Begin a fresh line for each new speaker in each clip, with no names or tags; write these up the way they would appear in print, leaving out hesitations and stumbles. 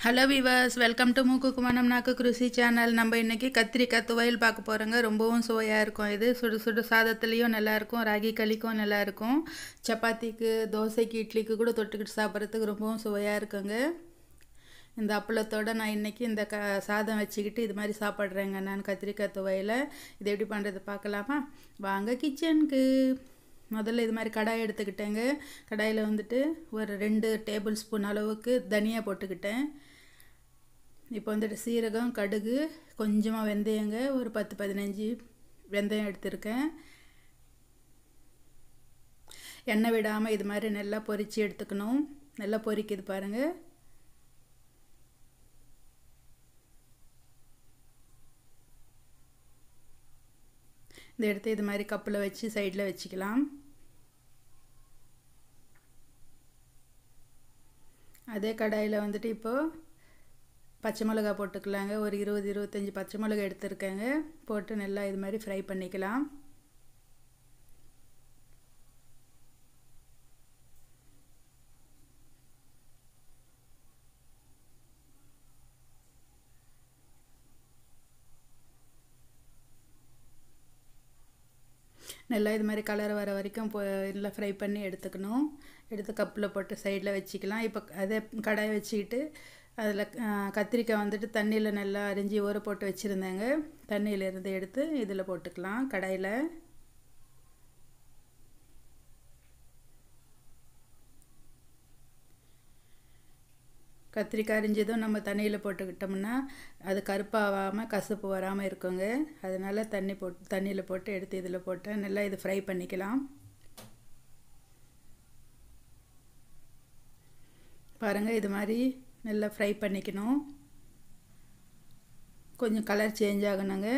Hello viewers, welcome to மூக்கு குமணம் நாக்கு ருசி சேனல். நம்ம இன்றைக்கி கத்திரிக்காய் துவையல் பார்க்க போகிறோங்க. ரொம்பவும் சுவையாக இருக்கும். இது சுடு சுடு சாதத்துலேயும் நல்லாயிருக்கும், ராகி களிக்கும் நல்லாயிருக்கும், சப்பாத்திக்கு, தோசைக்கு, இட்லிக்கு கூட தொட்டுக்கிட்டு சாப்பிட்றதுக்கு ரொம்பவும் சுவையாக இருக்குங்க. இந்த அப்பளத்தோடு நான் இன்றைக்கி இந்த சாதம் வச்சுக்கிட்டு இது மாதிரி சாப்பிட்றேங்க. நான் கத்திரிக்காய் துவையலை இது எப்படி பண்ணுறது பார்க்கலாமா? வாங்க கிச்சனுக்கு. முதல்ல இது மாதிரி கடாய் எடுத்துக்கிட்டேங்க. கடாயில் வந்துட்டு ஒரு 2 டேபிள் ஸ்பூன் அளவுக்கு தனியா போட்டுக்கிட்டேன். இப்போ வந்துட்டு சீரகம், கடுகு, கொஞ்சமாக வெந்தயங்க, ஒரு 10-15 வெந்தயம் எடுத்திருக்கேன். எண்ணெய் விடாமல் இது மாதிரி நல்லா பொரித்து எடுத்துக்கணும். நல்லா பொரிக்குது பாருங்கள். இந்த எடுத்து இது மாதிரி கப்பில் வச்சு சைடில் வச்சுக்கலாம். அதே கடாயில் வந்துட்டு இப்போது பச்சை மிளகா போட்டுக்கலாங்க. ஒரு 20-25 பச்சை மிளகா எடுத்துருக்கேங்க. போட்டு நல்லா இது மாதிரி ஃப்ரை பண்ணிக்கலாம். நல்லா இது மாதிரி கலர் வர வரைக்கும் நல்லா ஃப்ரை பண்ணி எடுத்துக்கணும். எடுத்து கப்பில் போட்டு சைடில் வச்சுக்கலாம். இப்போ அதே கடாயை வச்சுக்கிட்டு அதில் கத்திரிக்காய் வந்துட்டு தண்ணியில் நல்லா அரிஞ்சு ஊற போட்டு வச்சுருந்தேங்க. தண்ணியிலேருந்து எடுத்து இதில் போட்டுக்கலாம். கடாயில் கத்திரிக்காய் அரிஞ்சதும் நம்ம தண்ணியில் போட்டுக்கிட்டோம்னா அது கருப்பாகாமல் கசப்பு வராமல் இருக்குங்க. அதனால் தண்ணியில் போட்டு எடுத்து இதில் போட்டு நல்லா இது ஃப்ரை பண்ணிக்கலாம். பாருங்கள், இது மாதிரி நல்லா ஃப்ரை பண்ணிக்கணும். கொஞ்சம் கலர் சேஞ்ச் ஆகணுங்க.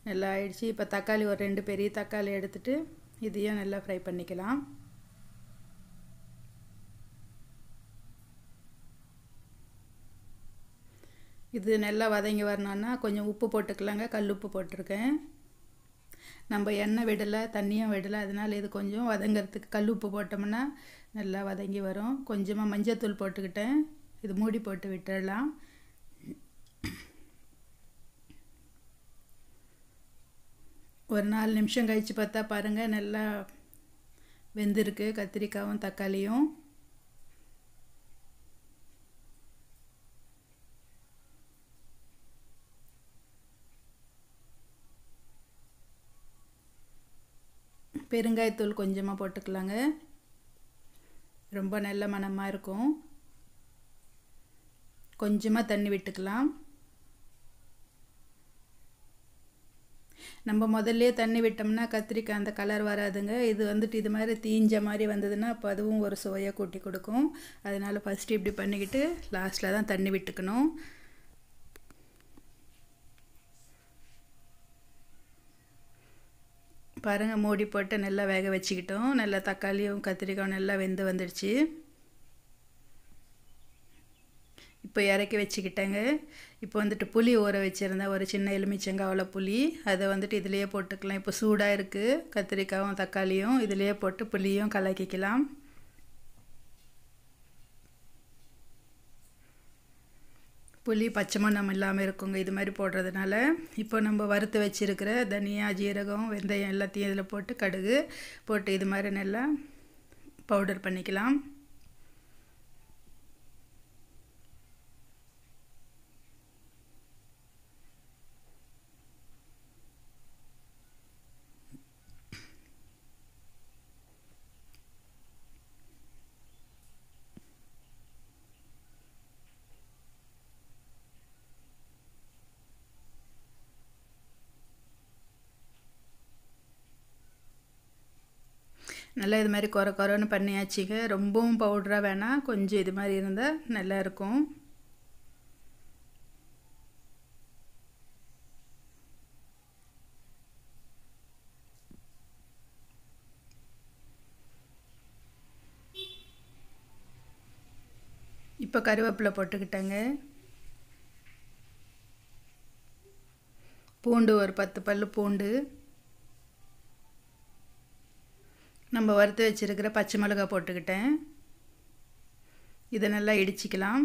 நல்லா ஆயிடுச்சு. இப்போ தக்காளி ஒரு 2 பெரிய தக்காளி எடுத்துகிட்டு இதையும் நல்லா ஃப்ரை பண்ணிக்கலாம். இது நல்லா வதங்கி வரணுன்னா கொஞ்சம் உப்பு போட்டுக்கலாங்க. கல் உப்பு போட்டிருக்கேன். நம்ம எண்ணெய் விடலை, தண்ணியும் விடலை. அதனால் இது கொஞ்சம் வதங்கிறதுக்கு கல் உப்பு போட்டோம்னா நல்லா வதங்கி வரும். கொஞ்சமாக மஞ்சத்தூள் போட்டுக்கிட்டேன். இது மூடி போட்டு விட்டுடலாம். ஒரு 4 நிமிஷம் கழித்து பார்த்தா பாருங்கள், நல்லா வெந்திருக்கு கத்திரிக்காயும் தக்காளியும். பெருங்காயத்தூள் கொஞ்சமாக போட்டுக்கலாங்க. ரொம்ப நல்ல மணமாக இருக்கும். கொஞ்சமாக தண்ணி விட்டுக்கலாம். நம்ம முதல்லையே தண்ணி விட்டோம்னா கத்திரிக்காய் அந்த கலர் வராதுங்க. இது வந்துட்டு இது மாதிரி தீஞ்ச மாதிரி வந்ததுன்னா அப்போ அதுவும் ஒரு சுவையை கூட்டி கொடுக்கும். அதனால் ஃபஸ்ட்டு இப்படி பண்ணிக்கிட்டு லாஸ்ட்டில் தான் தண்ணி விட்டுக்கணும். பாருங்கள், மூடி போட்டு நல்லா வேக வச்சுக்கிட்டோம். நல்லா தக்காளியும் கத்திரிக்காயும் நல்லா வெந்து வந்துடுச்சு. இப்போ இறக்கி வச்சுக்கிட்டேங்க. இப்போ வந்துட்டு புளி ஊற வச்சுருந்தேன். ஒரு சின்ன எலுமிச்சங்காவில் புளி, அதை வந்துட்டு இதிலையே போட்டுக்கலாம். இப்போ சூடாக இருக்குது. கத்திரிக்காயும் தக்காளியும் இதிலையே போட்டு புளியும் கலக்கிக்கலாம். புளி பச்சை மணம் இல்லாமல் இருக்குங்க இது மாதிரி போடுறதுனால. இப்போ நம்ம வறுத்து வச்சுருக்கிற தனியா, ஜீரகம், வெந்தயம் எல்லாத்தையும் இதில் போட்டு கடுகு போட்டு இது மாதிரி நல்லா பவுடர் பண்ணிக்கலாம். நல்லா இது மாதிரி கொரன்னு பண்ணியாச்சுங்க. ரொம்பவும் பவுடராக வேணாம், கொஞ்சம் இது மாதிரி இருந்தால் நல்லாயிருக்கும். இப்போ கருவேப்பிலை போட்டுக்கிட்டேங்க. பூண்டு ஒரு 10 பல்லு பூண்டு, நம்ம வறுத்து வச்சிருக்கிற பச்சை மிளகாய் போட்டுக்கிட்டேன். இதை நல்லா இடிச்சிக்கலாம்.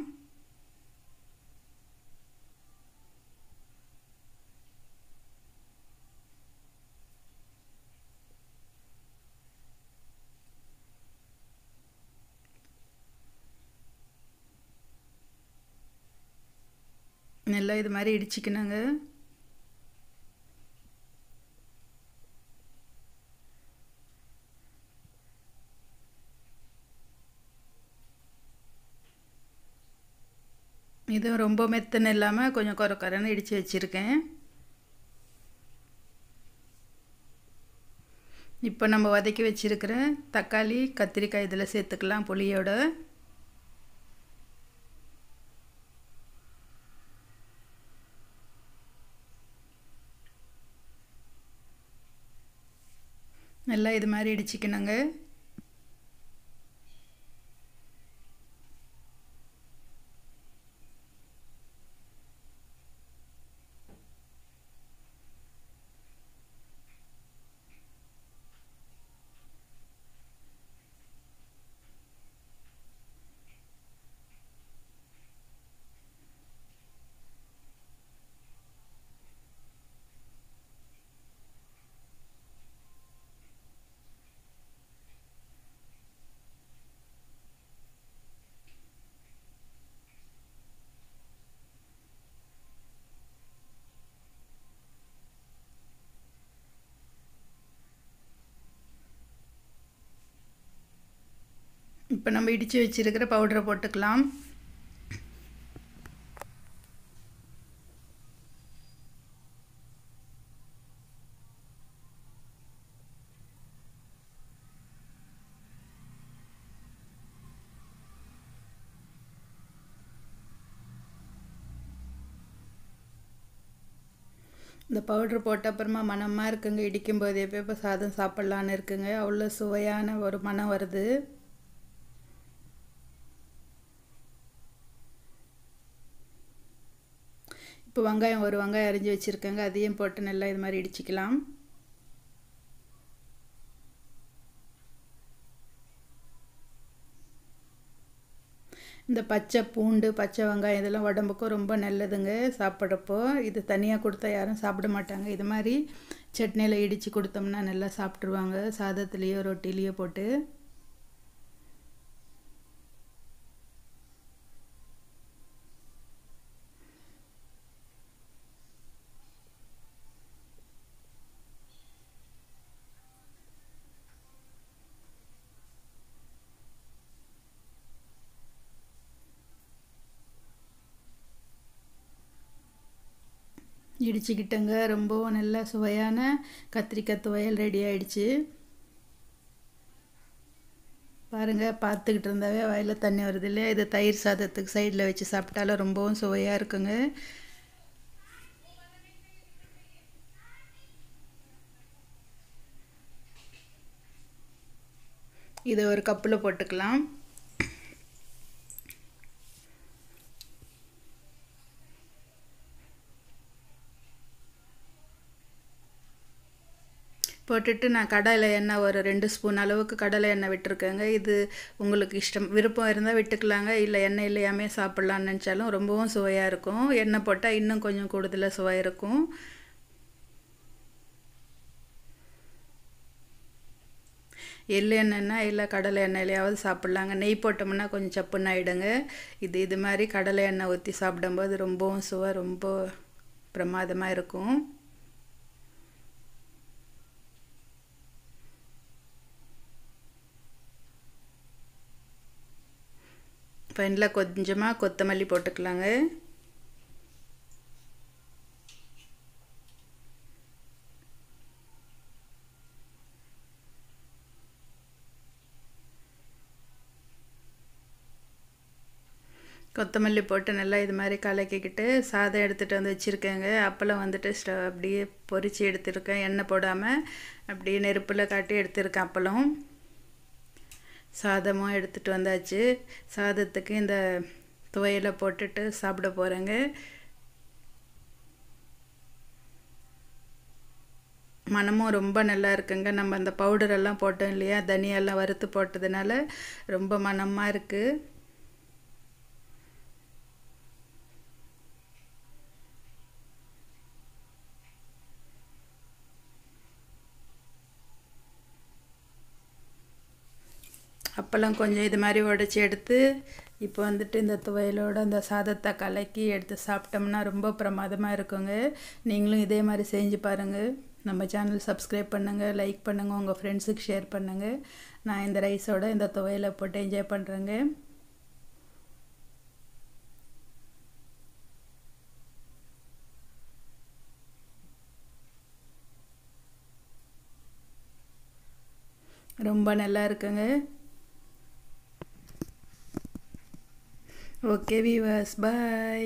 நல்லா இது மாதிரி இடிச்சிக்கணுங்க. இதுவும் ரொம்ப மெத்தனை இல்லாமல் கொஞ்சம் கொரன்னு இடித்து வச்சுருக்கேன். இப்போ நம்ம வதக்கி வச்சுருக்கிற தக்காளி கத்திரிக்காய் இதில் சேர்த்துக்கலாம் புளியோட. நல்லா இது மாதிரி இடிச்சிக்கணுங்க. இப்போ நம்ம இடித்து வச்சுருக்கிற பவுடரை போட்டுக்கலாம். இந்த பவுட்ரு போட்ட அப்புறமா மணமாக இருக்குங்க. இடிக்கும்போதே இப்போ சாதம் சாப்பிட்லான்னு இருக்குங்க. அவ்வளோ சுவையான ஒரு மணம் வருது. இப்போ வெங்காயம் ஒரு வெங்காயம் அரிஞ்சு வச்சுருக்கேங்க. அதையும் போட்டு நல்லா இது மாதிரி இடிச்சிக்கலாம். இந்த பச்சை பூண்டு பச்சை வெங்காயம் இதெல்லாம் உடம்புக்கும் ரொம்ப நல்லதுங்க. சாப்பிட்றப்போ இது தனியாக கொடுத்தா யாரும் சாப்பிட மாட்டாங்க. இது மாதிரி சட்னியில் இடித்து கொடுத்தோம்னா நல்லா சாப்பிட்ருவாங்க. சாதத்துலேயோ ரொட்டிலேயோ போட்டு. இடிச்சுக்கிட்டேங்க. ரொம்பவும் நல்ல சுவையான கத்திரிக்காய் துவையல் ரெடி ஆகிடுச்சு. பாருங்கள், பார்த்துக்கிட்டு இருந்தாவே வாயில் தண்ணி வருது இல்லையா? இது தயிர் சாதத்துக்கு சைடில் வச்சு சாப்பிட்டாலும் ரொம்பவும் சுவையாக இருக்குங்க. இதை ஒரு கப்பில் போட்டுக்கலாம். போட்டுட்டு நான் கடலை எண்ணெய் ஒரு 2 ஸ்பூன் அளவுக்கு கடலை எண்ணெய் விட்டுருக்கேங்க. இது உங்களுக்கு இஷ்டம் விருப்பம் இருந்தால் விட்டுக்கலாங்க. இல்லை எண்ணெய் இல்லையாமே சாப்பிட்லான்னு நினச்சாலும் ரொம்பவும் சுவையாக இருக்கும். எண்ணெய் போட்டால் இன்னும் கொஞ்சம் கூடுதலாக சுவை இருக்கும். எள்ளு எண்ணெய்னா இல்லை கடலை எண்ணெயிலையாவது சாப்பிட்லாங்க. நெய் போட்டோம்னா கொஞ்சம் சப்புன்னு ஆகிடுங்க. இது மாதிரி கடலை எண்ணெய் ஊற்றி சாப்பிடும்போது ரொம்பவும் சுவை ரொம்ப பிரமாதமாக இருக்கும். ஃபைனலாக கொஞ்சமாக கொத்தமல்லி போட்டுக்கலாங்க. கொத்தமல்லி போட்டு நல்லா இது மாதிரி கலக்கிக்கிட்டு சாதம் எடுத்துகிட்டு வந்து வச்சுருக்கேங்க. அப்பளம் வந்துட்டு அப்படியே பொரித்து எடுத்துருக்கேன். எண்ணெய் போடாமல் அப்படியே நெருப்பில் காட்டி எடுத்துருக்கேன் அப்பளம். சாதமும் எடுத்துகிட்டு வந்தாச்சு. சாதத்துக்கு இந்த துவையலை போட்டுட்டு சாப்பிட போகிறேங்க. மனமும் ரொம்ப நல்லா இருக்குங்க. நம்ம அந்த பவுடரெல்லாம் போட்டோம் இல்லையா, தனியெல்லாம் வறுத்து போட்டதுனால ரொம்ப மணமாக இருக்குது. அப்பளம் கொஞ்சம் இது மாதிரி உடச்சி எடுத்து இப்போ வந்துட்டு இந்த துவையலோட அந்த சாதத்தை கலக்கி எடுத்து சாப்பிட்டோம்னா ரொம்ப பிரமாதமாக இருக்குங்க. நீங்களும் இதே மாதிரி செஞ்சு பாருங்கள். நம்ம சேனல் சப்ஸ்கிரைப் பண்ணுங்கள், லைக் பண்ணுங்கள், உங்கள் ஃப்ரெண்ட்ஸுக்கு ஷேர் பண்ணுங்கள். நான் இந்த ரைஸோட இந்த துவையலை போட்டு என்ஜாய் பண்ணுறேங்க. ரொம்ப நல்லா இருக்குங்க. ஓகே வீவர்ஸ், பாய்.